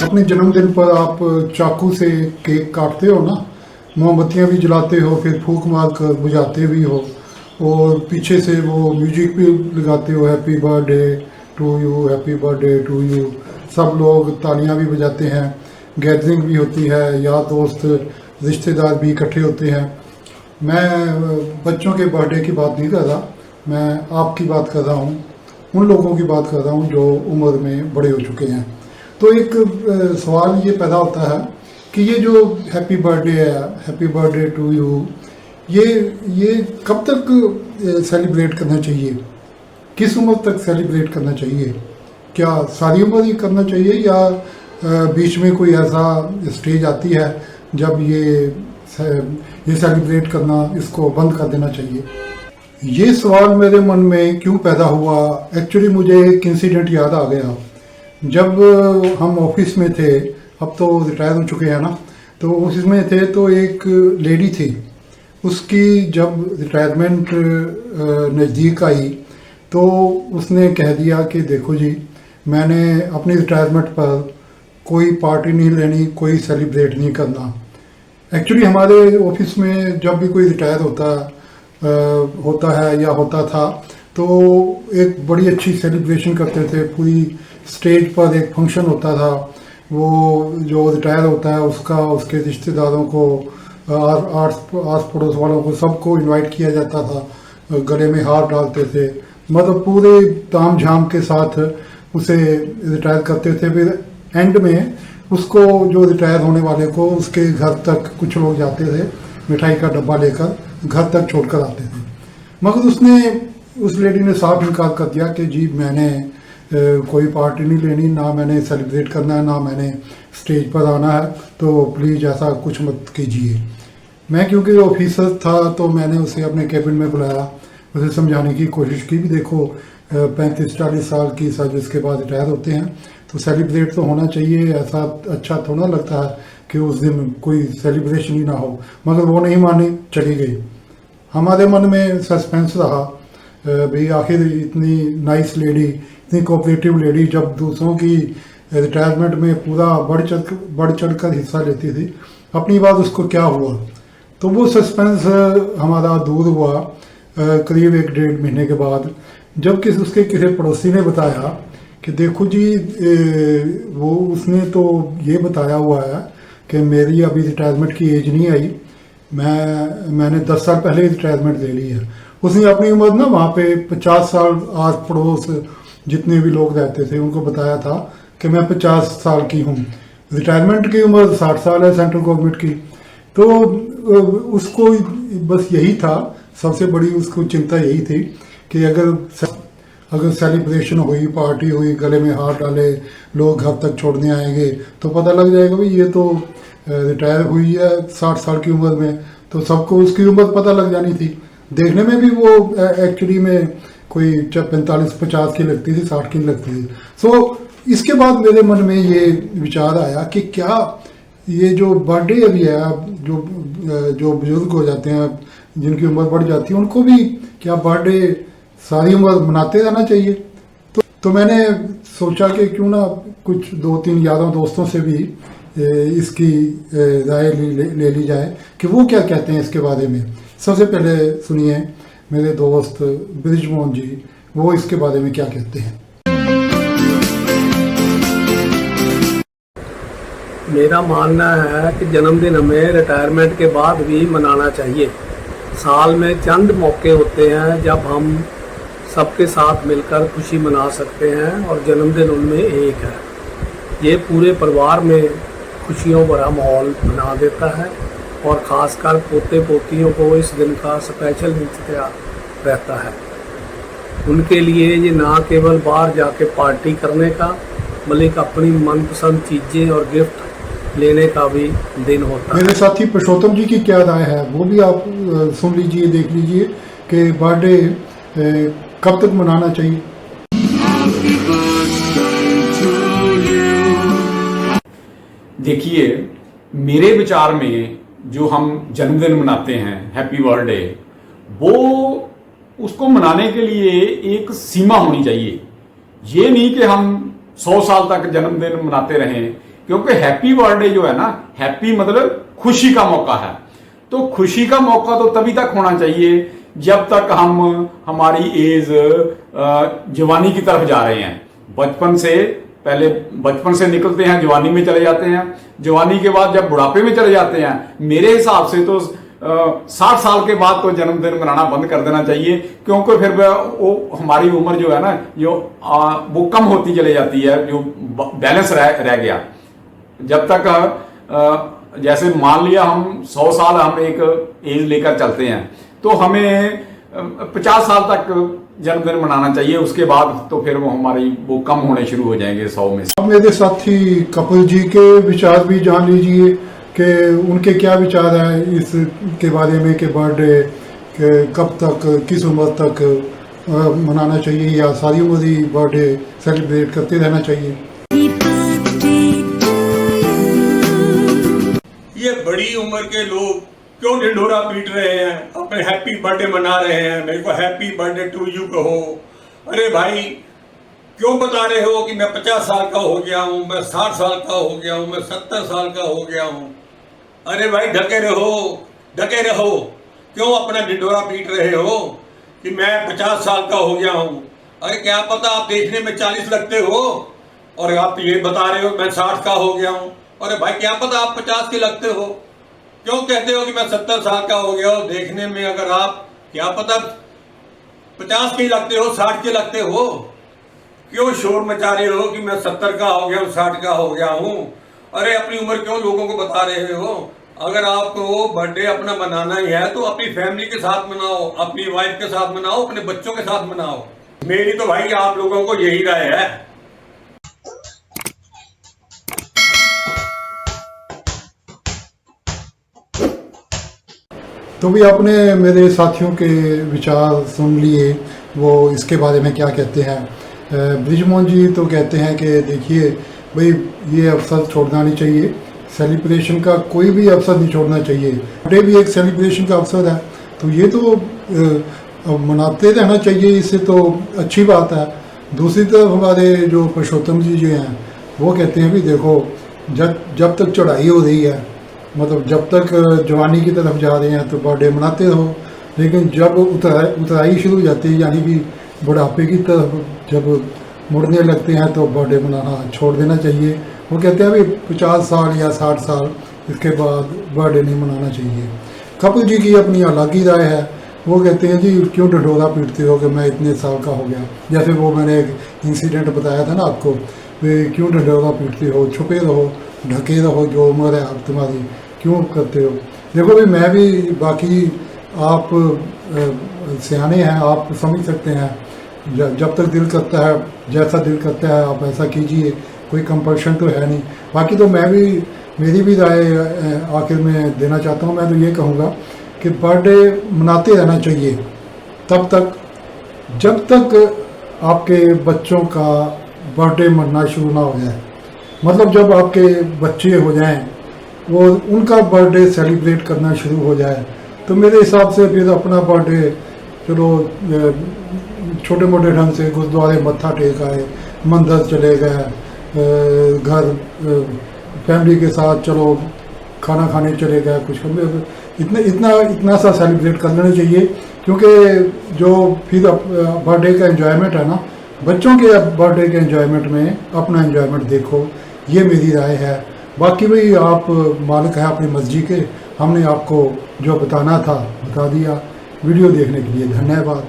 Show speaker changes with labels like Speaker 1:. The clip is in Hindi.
Speaker 1: अपने जन्मदिन पर आप चाकू से केक काटते हो ना, मोमबत्तियां भी जलाते हो, फिर फूंक मार कर बुझाते भी हो, और पीछे से वो म्यूजिक भी लगाते हो, happy birthday to you, happy birthday to you. सब लोग तालियां भी बजाते हैं, गैदरिंग भी होती है, यार दोस्त रिश्तेदार भी इकट्ठे होते हैं। मैं बच्चों के बर्थडे की बात नहीं कर रहा, मैं आपकी बात कर रहा हूँ, उन लोगों की बात कर रहा हूँ जो उम्र में बड़े हो चुके हैं। तो एक सवाल ये पैदा होता है कि ये जो हैप्पी बर्थडे है, हैप्पी बर्थडे टू यू, ये कब तक सेलिब्रेट करना चाहिए, किस उम्र तक सेलिब्रेट करना चाहिए? क्या सारी उम्र ही करना चाहिए, या बीच में कोई ऐसा स्टेज आती है जब ये सेलिब्रेट करना, इसको बंद कर देना चाहिए? ये सवाल मेरे मन में क्यों पैदा हुआ, एक्चुअली मुझे एक इंसिडेंट याद आ गया। जब हम ऑफिस में थे, अब तो रिटायर हो चुके हैं ना, तो ऑफिस में थे तो एक लेडी थी, उसकी जब रिटायरमेंट नज़दीक आई तो उसने कह दिया कि देखो जी, मैंने अपनी रिटायरमेंट पर कोई पार्टी नहीं लेनी, कोई सेलिब्रेट नहीं करना। एक्चुअली हमारे ऑफिस में जब भी कोई रिटायर होता है या होता था तो एक बड़ी अच्छी सेलिब्रेशन करते थे, पूरी स्टेज पर एक फंक्शन होता था। वो जो रिटायर होता है उसका, उसके रिश्तेदारों को, आस पड़ोस वालों को, सबको इनवाइट किया जाता था, गले में हार डालते थे, मतलब पूरे ताम झाम के साथ उसे रिटायर करते थे। फिर एंड में उसको, जो रिटायर होने वाले को, उसके घर तक कुछ लोग जाते थे, मिठाई का डब्बा लेकर घर तक छोड़कर आते थे। मगर उस लेडी ने साफ इनकार कर दिया कि जी मैंने कोई पार्टी नहीं लेनी, ना मैंने सेलिब्रेट करना है, ना मैंने स्टेज पर आना है, तो प्लीज़ ऐसा कुछ मत कीजिए। मैं क्योंकि ऑफिसर था तो मैंने उसे अपने कैबिन में बुलाया, उसे समझाने की कोशिश की भी देखो 35-40 साल की सर्विस के बाद रिटायर होते हैं तो सेलिब्रेट तो होना चाहिए, ऐसा अच्छा थोड़ा लगता है कि उस दिन कोई सेलिब्रेशन ही ना हो। मगर वो नहीं मानी, चली गई। हमारे मन में सस्पेंस रहा, भाई आखिर इतनी नाइस लेडी, इतनी कोऑपरेटिव लेडी, जब दूसरों की रिटायरमेंट में पूरा बढ़ चढ़ कर हिस्सा लेती थी, अपनी बात उसको क्या हुआ? तो वो सस्पेंस हमारा दूर हुआ करीब 1-1.5 महीने के बाद, जब उसके किसी पड़ोसी ने बताया कि देखो जी, वो उसने तो ये बताया हुआ है कि मेरी अभी रिटायरमेंट की एज नहीं आई, मैंने 10 साल पहले रिटायरमेंट ले ली है। उसने अपनी उम्र ना वहाँ पे 50 साल, आस पड़ोस जितने भी लोग रहते थे उनको बताया था कि मैं 50 साल की हूँ, रिटायरमेंट की उम्र 60 साल है सेंट्रल गवर्नमेंट की। तो उसको बस यही था, सबसे बड़ी उसको चिंता यही थी कि अगर सेलिब्रेशन हुई, पार्टी हुई, गले में हाथ डाले, लोग घर तक छोड़ने आएंगे तो पता लग जाएगा भाई ये तो रिटायर हुई है 60 साल की उम्र में, तो सबको उसकी उम्र पता लग जानी थी। देखने में भी वो एक्चुअली में कोई 45-50 की लगती थी, 60 की लगती थी। सो इसके बाद मेरे मन में ये विचार आया कि क्या ये जो बर्थडे अभी है, जो बुजुर्ग हो जाते हैं, जिनकी उम्र बढ़ जाती है, उनको भी क्या बर्थडे सारी उम्र मनाते रहना चाहिए? तो मैंने सोचा कि क्यों ना कुछ 2-3 यारों दोस्तों से भी इसकी राय ले ली जाए कि वो क्या कहते हैं इसके बारे में। सबसे पहले सुनिए मेरे दोस्त ब्रिजमोहन जी, वो इसके बारे में क्या कहते हैं।
Speaker 2: मेरा मानना है कि जन्मदिन हमें रिटायरमेंट के बाद भी मनाना चाहिए। साल में चंद मौके होते हैं जब हम सबके साथ मिलकर खुशी मना सकते हैं, और जन्मदिन उनमें एक है। ये पूरे परिवार में खुशियों भरा माहौल बना देता है, और ख़ासकर पोते पोतियों को इस दिन का स्पेशल इंतज़ार रहता है। उनके लिए ये ना केवल बाहर जाके पार्टी करने का, बल्कि अपनी मनपसंद चीज़ें और गिफ्ट लेने का भी दिन होता है।
Speaker 1: मेरे साथी पुरुषोत्तम जी की क्या राय है वो भी आप सुन लीजिए, देख लीजिए कि बर्थडे कब तक मनाना चाहिए।
Speaker 3: देखिए, मेरे विचार में जो हम जन्मदिन मनाते हैं, हैप्पी बर्थडे, वो उसको मनाने के लिए एक सीमा होनी चाहिए। ये नहीं कि हम 100 साल तक जन्मदिन मनाते रहें, क्योंकि हैप्पी बर्थडे जो है ना, हैप्पी मतलब खुशी का मौका है। तो खुशी का मौका तो तभी तक होना चाहिए जब तक हम हमारी एज जवानी की तरफ जा रहे हैं। बचपन से निकलते हैं, जवानी में चले जाते हैं, जवानी के बाद जब बुढ़ापे में चले जाते हैं, मेरे हिसाब से तो 60 साल के बाद तो जन्मदिन मनाना बंद कर देना चाहिए, क्योंकि फिर वो हमारी उम्र जो है ना, जो वो कम होती चली जाती है, जो बैलेंस रह गया। जब तक जैसे मान लिया हम 100 साल हम एक एज लेकर चलते हैं, तो हमें 50 साल तक जन्मदिन मनाना चाहिए। उसके बाद तो फिर वो कम होने शुरू हो जाएंगे 100 में से।
Speaker 1: अब मेरे साथी कपिल जी के विचार भी जान लीजिए कि उनके क्या विचार है इस के बारे में कि बर्थडे कब तक, किस उम्र तक मनाना चाहिए, या सारी उम्र ही बर्थडे सेलिब्रेट करते रहना चाहिए।
Speaker 4: ये बड़ी उम्र के लोग क्यों ढिंढोरा पीट रहे हैं, अपने हैप्पी बर्थडे मना रहे हैं, मेरे को हैप्पी बर्थडे टू यू कहो। अरे भाई, क्यों बता रहे हो कि मैं 50 साल का हो गया हूँ, मैं 60 साल का हो गया हूँ, मैं 70 साल का हो गया हूँ। अरे भाई, ढके रहो। क्यों अपना ढिंढोरा पीट रहे हो कि मैं 50 साल का हो गया हूँ? अरे क्या पता आप देखने में 40 लगते हो और आप ये बता रहे हो मैं 60 का हो गया हूँ। अरे भाई, क्या पता आप 50 के लगते हो। क्यों कहते हो कि मैं 70 साल का हो गया हूँ? देखने में अगर आप क्या पता 50 के लगते हो, 60 के लगते हो। क्यों शोर मचा रहे हो कि मैं 70 का हो गया हूँ, 60 का हो गया हूँ? अरे अपनी उम्र क्यों लोगों को बता रहे हो? अगर आपको बर्थडे अपना मनाना ही है तो अपनी फैमिली के साथ मनाओ, अपनी वाइफ के साथ मनाओ, अपने बच्चों के साथ मनाओ। मेरी तो भाई आप लोगों को यही राय है।
Speaker 1: तो भी आपने मेरे साथियों के विचार सुन लिए, वो इसके बारे में क्या कहते हैं। ब्रिजमोहन जी तो कहते हैं कि देखिए भाई, ये अवसर छोड़ना नहीं चाहिए, सेलिब्रेशन का कोई भी अवसर नहीं छोड़ना चाहिए। बर्थडे भी एक सेलिब्रेशन का अवसर है, तो ये तो मनाते रहना चाहिए, इससे तो अच्छी बात है। दूसरी तरफ हमारे जो पुरुषोत्तम जी जो हैं, वो कहते हैं भी देखो, जब तक चढ़ाई हो रही है, मतलब जब तक जवानी की तरफ जा रहे हैं तो बर्थडे मनाते रहो, लेकिन जब उतराई शुरू हो जाती है, यानी कि बुढ़ापे की तरफ जब मुड़ने लगते हैं, तो बर्थडे मनाना छोड़ देना चाहिए। वो कहते हैं भाई 50 साल या 60 साल इसके बाद बर्थडे नहीं मनाना चाहिए। कपिल जी की अपनी अलग ही राय है। वो कहते हैं जी क्यों ढिंढोरा पीटते हो कि मैं इतने साल का हो गया। जैसे वो मैंने एक इंसिडेंट बताया था ना आपको, वे क्यों ढिंढोरा पीटते हो, छुपे रहो, ढके रहो, जो उम्र है आप तुम्हारी क्यों करते हो। देखो भाई, मैं भी, बाकी आप सियाने हैं, आप समझ सकते हैं। जब तक दिल करता है, जैसा दिल करता है आप ऐसा कीजिए, कोई कंपल्शन तो है नहीं। बाकी तो मैं भी, मेरी भी राय आखिर में देना चाहता हूँ। मैं तो ये कहूँगा कि बर्थडे मनाते रहना चाहिए तब तक जब तक आपके बच्चों का बर्थडे मनाना शुरू ना हो जाए। मतलब जब आपके बच्चे हो जाएं, वो उनका बर्थडे सेलिब्रेट करना शुरू हो जाए, तो मेरे हिसाब से फिर अपना बर्थडे चलो छोटे मोटे ढंग से गुरुद्वारे मत्था टेक आए, मंदिर चले गए, घर फैमिली के साथ चलो खाना खाने चले गए, कुछ इतना सा सेलिब्रेट कर लेना चाहिए। क्योंकि जो फिर बर्थडे का एंजॉयमेंट है ना, बच्चों के बर्थडे के एंजॉयमेंट में अपना एंजॉयमेंट देखो, ये मेरी राय है। बाकी भाई आप मालिक हैं अपनी मर्जी के, हमने आपको जो बताना था बता दिया। वीडियो देखने के लिए धन्यवाद।